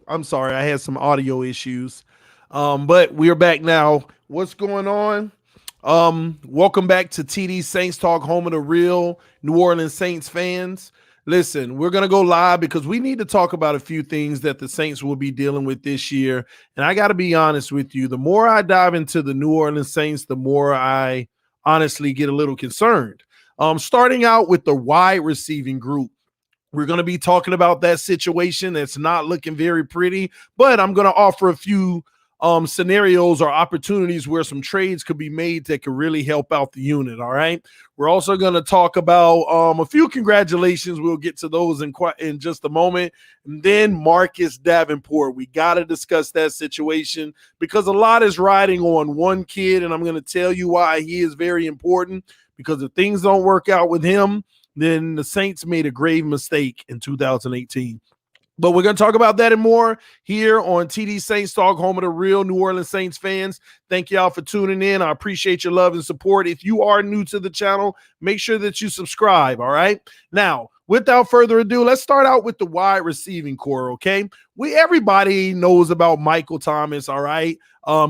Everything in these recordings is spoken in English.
I'm sorry, I had some audio issues. But we're back now. What's going on? Welcome back to TD Saints Talk, home of the real New Orleans Saints fans. Listen, we're gonna go live because we need to talk about a few things that the Saints will be dealing with this year. And I got to be honest with you, the more I dive into the New Orleans Saints, the more I honestly get a little concerned. Starting out with the wide receiving group. We're going to be talking about that situation that's not looking very pretty, but I'm going to offer a few scenarios or opportunities where some trades could be made that could really help out the unit. All right. We're also going to talk about a few congratulations. We'll get to those in just a moment. And then Marcus Davenport. We got to discuss that situation because a lot is riding on one kid, and I'm going to tell you why he is very important because if things don't work out with him, then the Saints made a grave mistake in 2018. But we're going to talk about that and more here on TD Saints Talk, home of the real New Orleans Saints fans. Thank y'all for tuning in. I appreciate your love and support. If you are new to the channel, make sure that you subscribe, all right? Now, without further ado, let's start out with the wide receiving core, okay? Everybody knows about Michael Thomas, all right?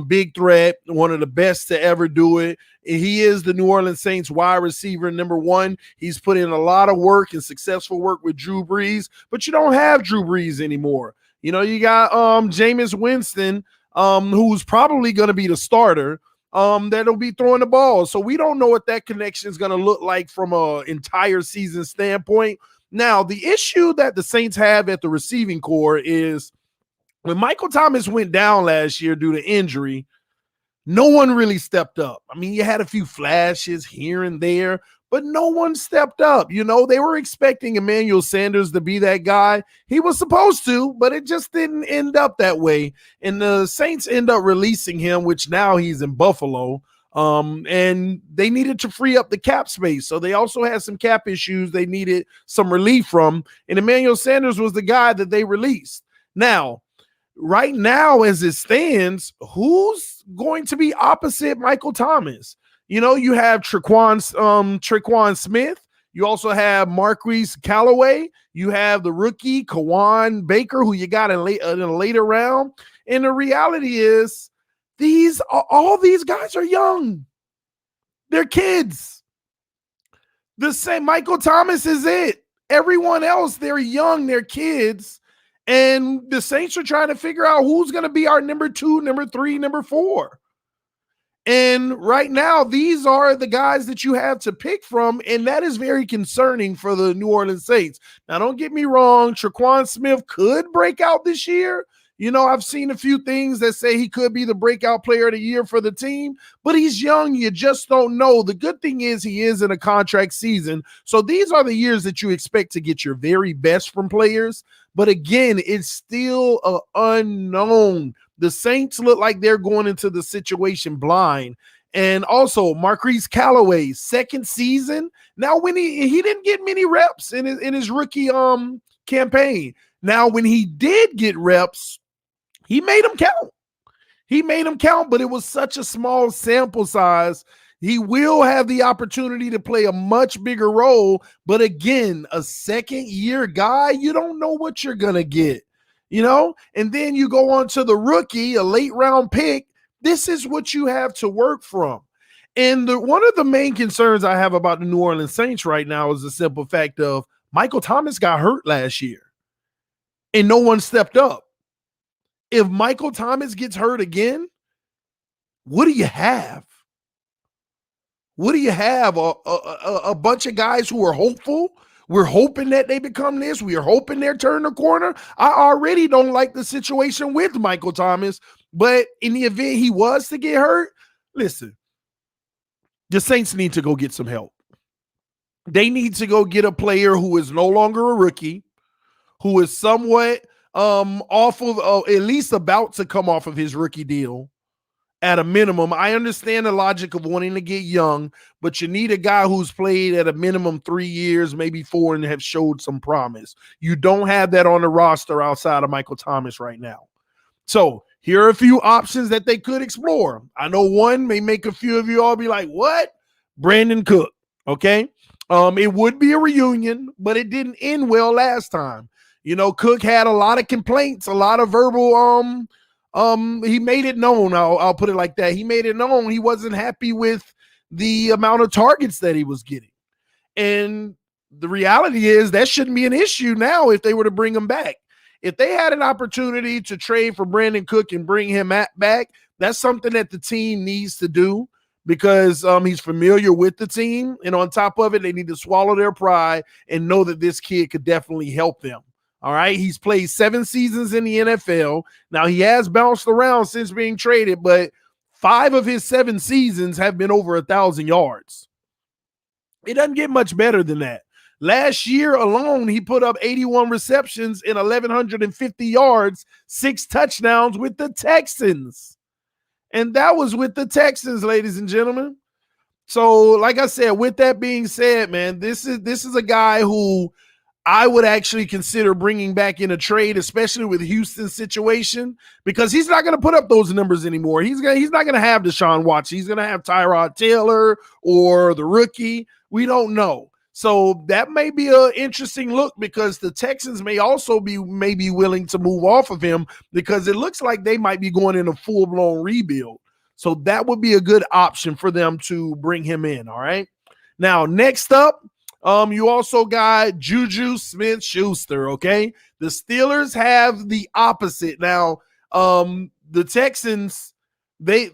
Big threat, one of the best to ever do it. He is the New Orleans Saints wide receiver number one. He's put in a lot of work and successful work with Drew Brees, but you don't have Drew Brees anymore. You know, you got Jameis Winston, who's probably going to be the starter, that'll be throwing the ball. So we don't know what that connection is going to look like from an entire season standpoint. Now, the issue that the Saints have at the receiving core is when Michael Thomas went down last year due to injury, no one really stepped up. I mean, you had a few flashes here and there, but no one stepped up. You know, they were expecting Emmanuel Sanders to be that guy. He was supposed to, but it just didn't end up that way. And the Saints end up releasing him, which now he's in Buffalo. And they needed to free up the cap space. So they also had some cap issues they needed some relief from. And Emmanuel Sanders was the guy that they released. Now, right now, as it stands, who's going to be opposite Michael Thomas? You know, you have Tre'Quan Smith. You also have Marquise Callaway. You have the rookie Kawan Baker, who you got in a later round. And the reality is, all these guys are young. They're kids. The same Michael Thomas is it. Everyone else, they're young, they're kids. And the Saints are trying to figure out who's going to be our number 2, number 3, number 4. And right now, these are the guys that you have to pick from, and that is very concerning for the New Orleans Saints. Now, don't get me wrong, Tre'Quan Smith could break out this year. You know, I've seen a few things that say he could be the breakout player of the year for the team, but he's young. You just don't know. The good thing is he is in a contract season. So these are the years that you expect to get your very best from players. But again, it's still an unknown. The Saints look like they're going into the situation blind. And also, Marquise Callaway, second season. Now, when he didn't get many reps in his rookie campaign. Now, when he did get reps, he made them count. He made them count, but it was such a small sample size. He will have the opportunity to play a much bigger role. But again, a second-year guy, you don't know what you're going to get, you know? And then you go on to the rookie, a late-round pick. This is what you have to work from. And one of the main concerns I have about the New Orleans Saints right now is the simple fact of Michael Thomas got hurt last year, and no one stepped up. If Michael Thomas gets hurt again, what do you have? What do you have? A bunch of guys who are hopeful? We're hoping that they become this. We are hoping they're turning the corner. I already don't like the situation with Michael Thomas, but in the event he was to get hurt, listen, the Saints need to go get some help. They need to go get a player who is no longer a rookie, who is somewhat off of at least about to come off of his rookie deal at a minimum. I understand the logic of wanting to get young, but you need a guy who's played at a minimum 3 years, maybe 4, and have showed some promise. You don't have that on the roster outside of Michael Thomas right now. So here are a few options that they could explore. I know one may make a few of you all be like, what? Brandon Cook, okay? It would be a reunion, but it didn't end well last time. Cook had a lot of complaints, a lot of verbal he made it known. I'll put it like that. He made it known he wasn't happy with the amount of targets that he was getting. And the reality is that shouldn't be an issue now if they were to bring him back. If they had an opportunity to trade for Brandon Cook and bring him back, that's something that the team needs to do because he's familiar with the team. And on top of it, they need to swallow their pride and know that this kid could definitely help them. All right. He's played 7 seasons in the NFL. Now, he has bounced around since being traded, but 5 of his 7 seasons have been over 1,000 yards. It doesn't get much better than that. Last year alone, he put up 81 receptions and 1,150 yards, 6 touchdowns with the Texans. And that was with the Texans, ladies and gentlemen. So, like I said, with that being said, man, this is a guy who I would actually consider bringing back in a trade, especially with Houston's situation, because he's not going to put up those numbers anymore. He's not going to have Deshaun Watson. He's going to have Tyrod Taylor or the rookie. We don't know. So that may be an interesting look because the Texans may also be maybe willing to move off of him because it looks like they might be going in a full-blown rebuild. So that would be a good option for them to bring him in, all right? Now, next up, you also got Juju Smith-Schuster, okay? The Steelers have the opposite. Now, the Texans, the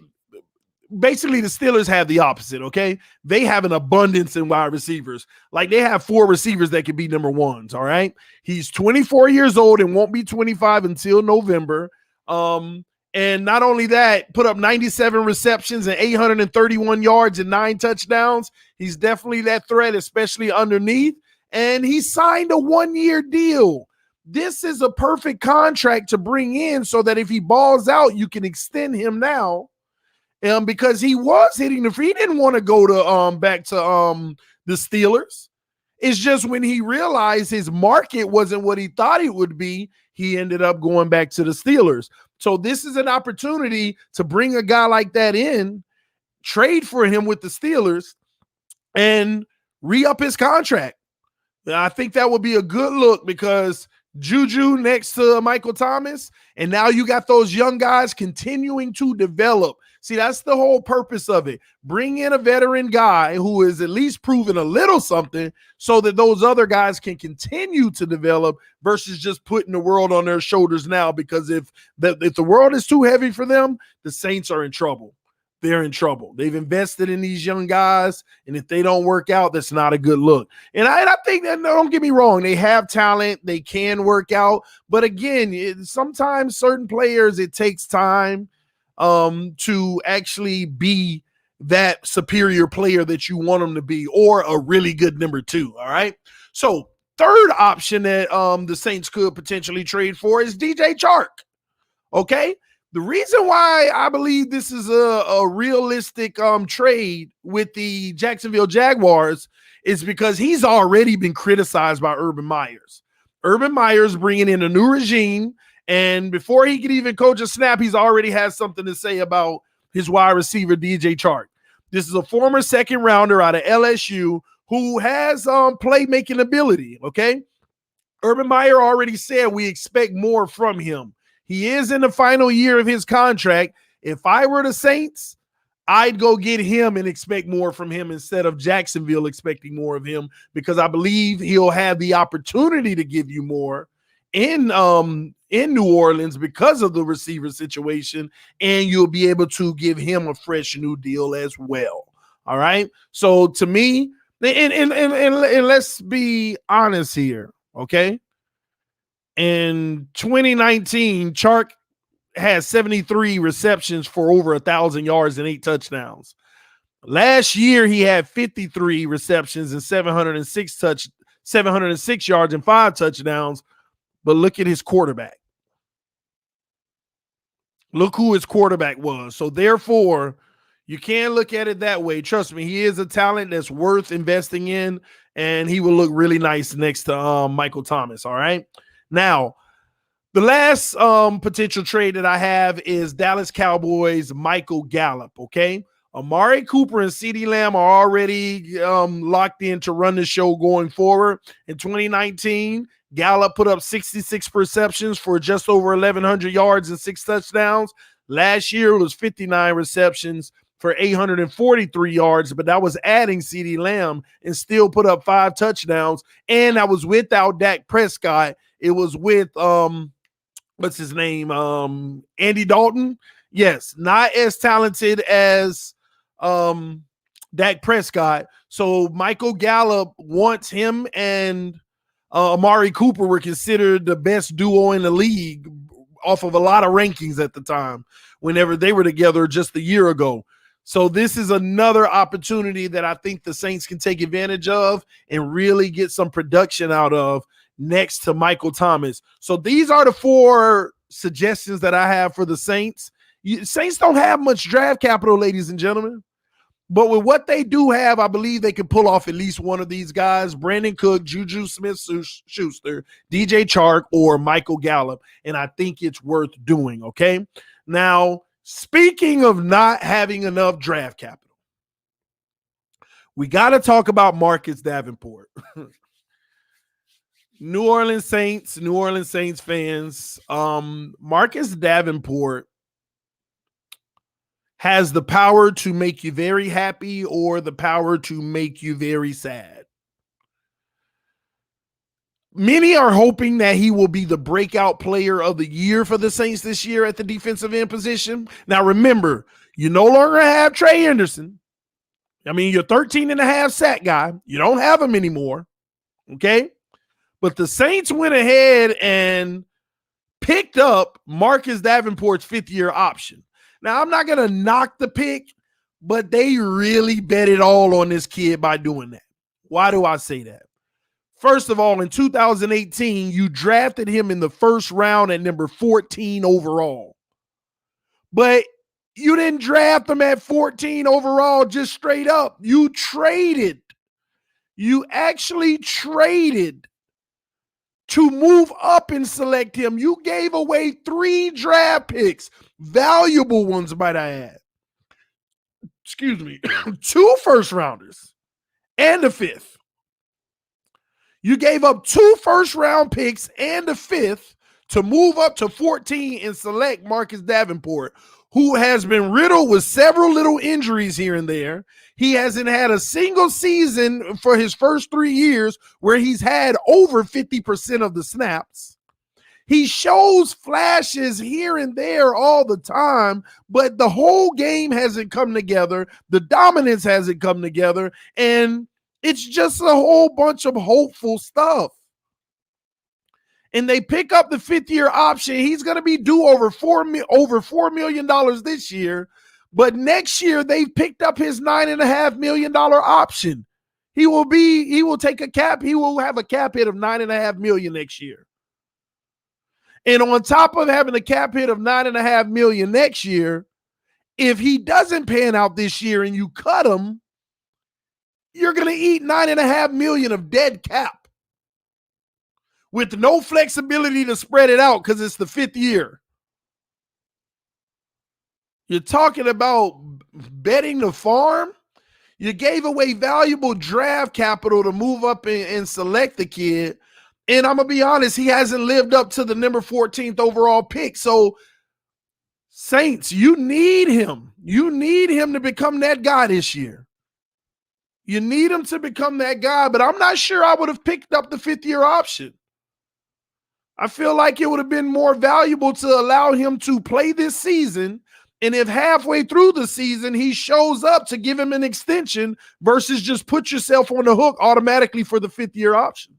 Steelers have the opposite, okay? They have an abundance in wide receivers. Like, they have 4 receivers that could be number ones, all right? He's 24 years old and won't be 25 until November. And not only that, put up 97 receptions and 831 yards and 9 touchdowns. He's definitely that threat, especially underneath. And he signed a 1-year deal. This is a perfect contract to bring in so that if he balls out, you can extend him now. Because he was hitting the free. He didn't want to go to back to the Steelers. It's just when he realized his market wasn't what he thought it would be, he ended up going back to the Steelers. So this is an opportunity to bring a guy like that in, trade for him with the Steelers, and re-up his contract. I think that would be a good look because Juju next to Michael Thomas, and now you got those young guys continuing to develop. See, that's the whole purpose of it. Bring in a veteran guy who is at least proven a little something so that those other guys can continue to develop versus just putting the world on their shoulders now, because if the world is too heavy for them, the Saints are in trouble. They're in trouble. They've invested in these young guys, and if they don't work out, that's not a good look. And I think that, don't get me wrong, they have talent. They can work out. But again, sometimes certain players, it takes time to actually be that superior player that you want them to be, or a really good number 2. All right. So third option that the Saints could potentially trade for is DJ Chark. Okay. The reason why I believe this is a realistic trade with the Jacksonville Jaguars is because he's already been criticized by Urban Myers. Urban Myers bringing in a new regime. And before he could even coach a snap, he's already has something to say about his wide receiver, DJ Chark. This is a former second rounder out of LSU who has playmaking ability, okay? Urban Meyer already said we expect more from him. He is in the final year of his contract. If I were the Saints, I'd go get him and expect more from him instead of Jacksonville expecting more of him, because I believe he'll have the opportunity to give you more in New Orleans because of the receiver situation, and you'll be able to give him a fresh new deal as well. All right. So to me, and let's be honest here, okay? In 2019, Chark has 73 receptions for over 1,000 yards and 8 touchdowns. Last year, he had 53 receptions and 706 yards and 5 touchdowns. But look at his quarterback. Look who his quarterback was. So therefore, you can't look at it that way. Trust me, he is a talent that's worth investing in, and he will look really nice next to Michael Thomas. All right. Now, the last potential trade that I have is Dallas Cowboys Michael Gallup. Okay. Amari Cooper and CeeDee Lamb are already locked in to run the show going forward. In 2019, Gallup put up 66 receptions for just over 1,100 yards and 6 touchdowns. Last year, it was 59 receptions for 843 yards, but that was adding CeeDee Lamb and still put up 5 touchdowns. And that was without Dak Prescott. It was with what's his name? Andy Dalton. Yes, not as talented as Dak Prescott. So Michael Gallup wants him and Amari Cooper were considered the best duo in the league off of a lot of rankings at the time whenever they were together just a year ago. So this is another opportunity that I think the Saints can take advantage of and really get some production out of next to Michael Thomas. So these are the 4 suggestions that I have for the Saints. Saints don't have much draft capital, ladies and gentlemen. But with what they do have, I believe they can pull off at least one of these guys: Brandon Cook, Juju Smith-Schuster, DJ Chark, or Michael Gallup. And I think it's worth doing, okay? Now, speaking of not having enough draft capital, we got to talk about Marcus Davenport. New Orleans Saints fans, Marcus Davenport has the power to make you very happy or the power to make you very sad. Many are hoping that he will be the breakout player of the year for the Saints this year at the defensive end position. Now, remember, you no longer have Trey Anderson. I mean, you're 13 and a half sack guy. You don't have him anymore. Okay? But the Saints went ahead and picked up Marcus Davenport's 5th-year option. Now, I'm not going to knock the pick, but they really bet it all on this kid by doing that. Why do I say that? First of all, in 2018, you drafted him in the 1st round at number 14 overall. But you didn't draft him at 14 overall just straight up. You traded. You actually traded to move up and select him. You gave away 3 draft picks, valuable ones, might I add. Excuse me, 2 first-rounders and a 5th. You gave up 2 first-round picks and a 5th to move up to 14 and select Marcus Davenport, who has been riddled with several little injuries here and there. He hasn't had a single season for his first 3 years where he's had over 50% of the snaps. He shows flashes here and there all the time, but the whole game hasn't come together. The dominance hasn't come together, and it's just a whole bunch of hopeful stuff. And they pick up the 5th-year option. He's going to be due over $4 million this year. But next year, they've picked up his $9.5 million option. He will have a cap hit of $9.5 million next year. And on top of having a cap hit of $9.5 million next year, if he doesn't pan out this year and you cut him, you're going to eat $9.5 million of dead cap with no flexibility to spread it out because it's the 5th year. You're talking about betting the farm. You gave away valuable draft capital to move up and select the kid. And I'm going to be honest, he hasn't lived up to the number 14th overall pick. So, Saints, you need him. You need him to become that guy this year. You need him to become that guy, but I'm not sure I would have picked up the 5th-year option. I feel like it would have been more valuable to allow him to play this season, and if halfway through the season he shows up, to give him an extension versus just put yourself on the hook automatically for the 5th-year option.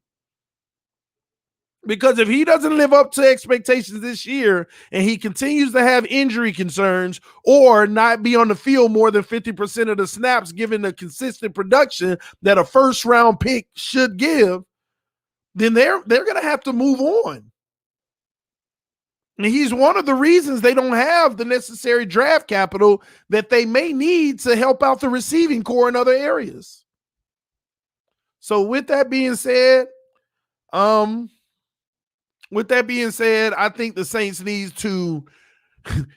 Because if he doesn't live up to expectations this year and he continues to have injury concerns or not be on the field more than 50% of the snaps, given the consistent production that a first-round pick should give, then they're going to have to move on. And he's one of the reasons they don't have the necessary draft capital that they may need to help out the receiving core in other areas. So with that being said, I think the Saints need to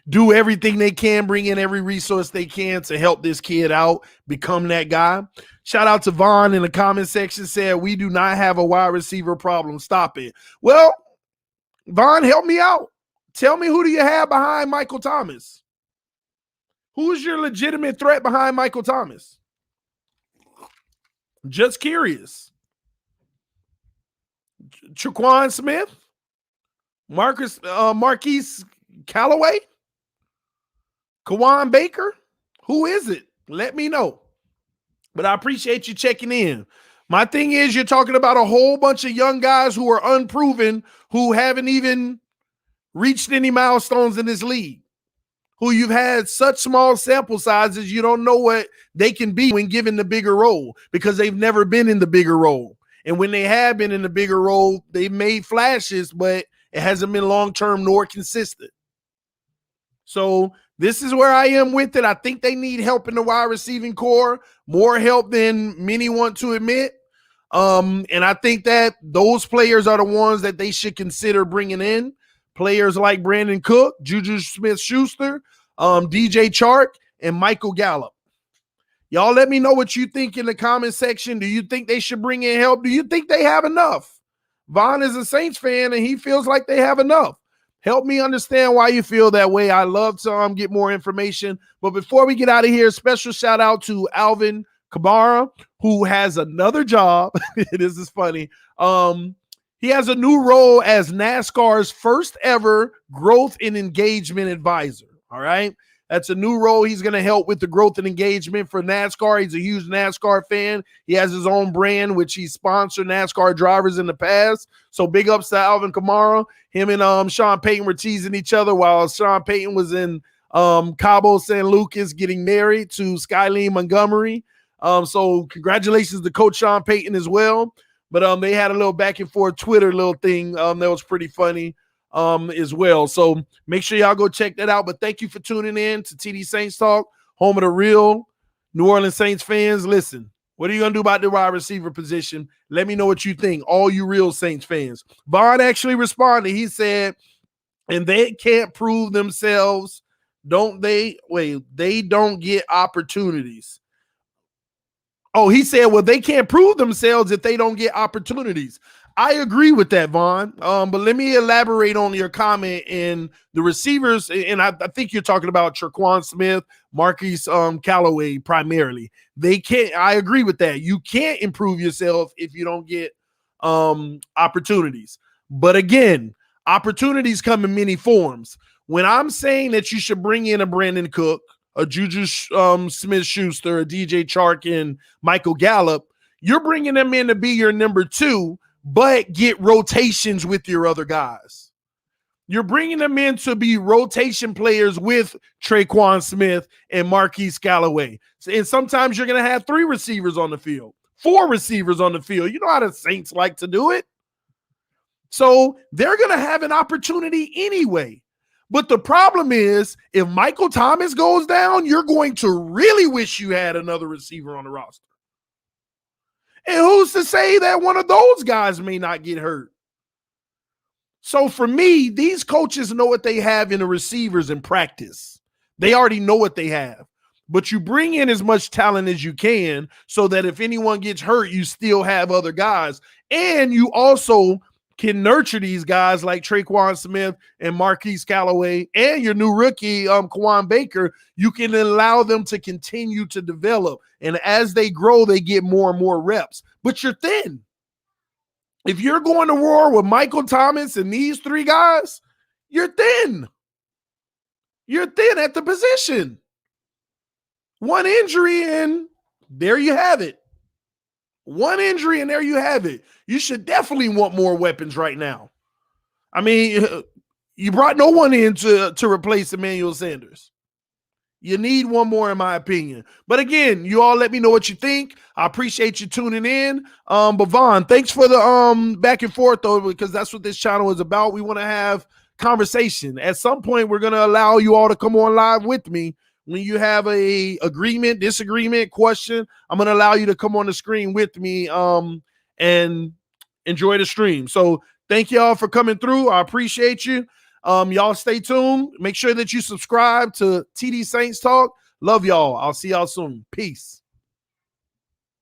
do everything they can, bring in every resource they can to help this kid out, become that guy. Shout out to Vaughn in the comment section, said, we do not have a wide receiver problem. Stop it. Well, Vaughn, help me out. Tell me, who do you have behind Michael Thomas? Who's your legitimate threat behind Michael Thomas? Just curious. Traquan Smith? Marquise Callaway? Kawan Baker? Who is it? Let me know. But I appreciate you checking in. My thing is, you're talking about a whole bunch of young guys who are unproven, who haven't even reached any milestones in this league, who you've had such small sample sizes, you don't know what they can be when given the bigger role, because they've never been in the bigger role. And when they have been in the bigger role, they've made flashes, but it hasn't been long-term nor consistent. So this is where I am with it. I think they need help in the wide receiving core, more help than many want to admit. And I think that those players are the ones that they should consider bringing in. Players like Brandon Cook, Juju Smith-Schuster, DJ Chark, and Michael Gallup. Y'all let me know what you think in the comment section. Do you think they should bring in help? Do you think they have enough? Vaughn is a Saints fan, and he feels like they have enough. Help me understand why you feel that way. I love to get more information. But before we get out of here, special shout out to Alvin Kamara, who has another job. This is funny. He has a new role as NASCAR's first ever growth and engagement advisor. All right. That's a new role. He's going to help with the growth and engagement for NASCAR. He's a huge NASCAR fan. He has his own brand, which he sponsored NASCAR drivers in the past. So big ups to Alvin Kamara. Him and Sean Payton were teasing each other while Sean Payton was in Cabo San Lucas getting married to Skyline Montgomery. So congratulations to Coach Sean Payton as well. But they had a little back and forth Twitter little thing that was pretty funny as well. So make sure y'all go check that out. But thank you for tuning in to TD Saints Talk, home of the real New Orleans Saints fans. Listen, what are you going to do about the wide receiver position? Let me know what you think, all you real Saints fans. Vaughn actually responded. He said, and they can't prove themselves, don't they? Wait, they don't get opportunities. Oh, he said, well, they can't prove themselves if they don't get opportunities. I agree with that, Vaughn. But let me elaborate on your comment in the receivers. And I think you're talking about Traquan Smith, Marquise Callaway primarily. They can't. I agree with that. You can't improve yourself if you don't get opportunities. But again, opportunities come in many forms. When I'm saying that you should bring in a Brandon Cook, a Juju Smith-Schuster, a DJ Chark, and Michael Gallup, you're bringing them in to be your number two, but get rotations with your other guys. You're bringing them in to be rotation players with Traquan Smith and Marquise Callaway. And sometimes you're going to have 3 receivers on the field, 4 receivers on the field. You know how the Saints like to do it. So they're going to have an opportunity anyway. But the problem is, if Michael Thomas goes down, you're going to really wish you had another receiver on the roster. And who's to say that one of those guys may not get hurt? So for me, these coaches know what they have in the receivers in practice. They already know what they have. But you bring in as much talent as you can so that if anyone gets hurt, you still have other guys. And you also can nurture these guys like Traquan Smith and Marquise Callaway and your new rookie, Kawan Baker. You can allow them to continue to develop. And as they grow, they get more and more reps. But you're thin. If you're going to war with Michael Thomas and these 3 guys, you're thin. You're thin at the position. One injury and there you have it. One injury and there you have it. You should definitely want more weapons right now. I mean, you brought no one in to replace Emmanuel Sanders. You need one more, in my opinion. But again, you all let me know what you think. I appreciate you tuning in. But Vaughn, thanks for the back and forth, though, because that's what this channel is about. We want to have conversation. At some point, we're going to allow you all to come on live with me. When you have a agreement, disagreement, question, I'm going to allow you to come on the screen with me and enjoy the stream. So thank y'all for coming through. I appreciate you. Y'all stay tuned. Make sure that you subscribe to TD Saints Talk. Love y'all. I'll see y'all soon. Peace.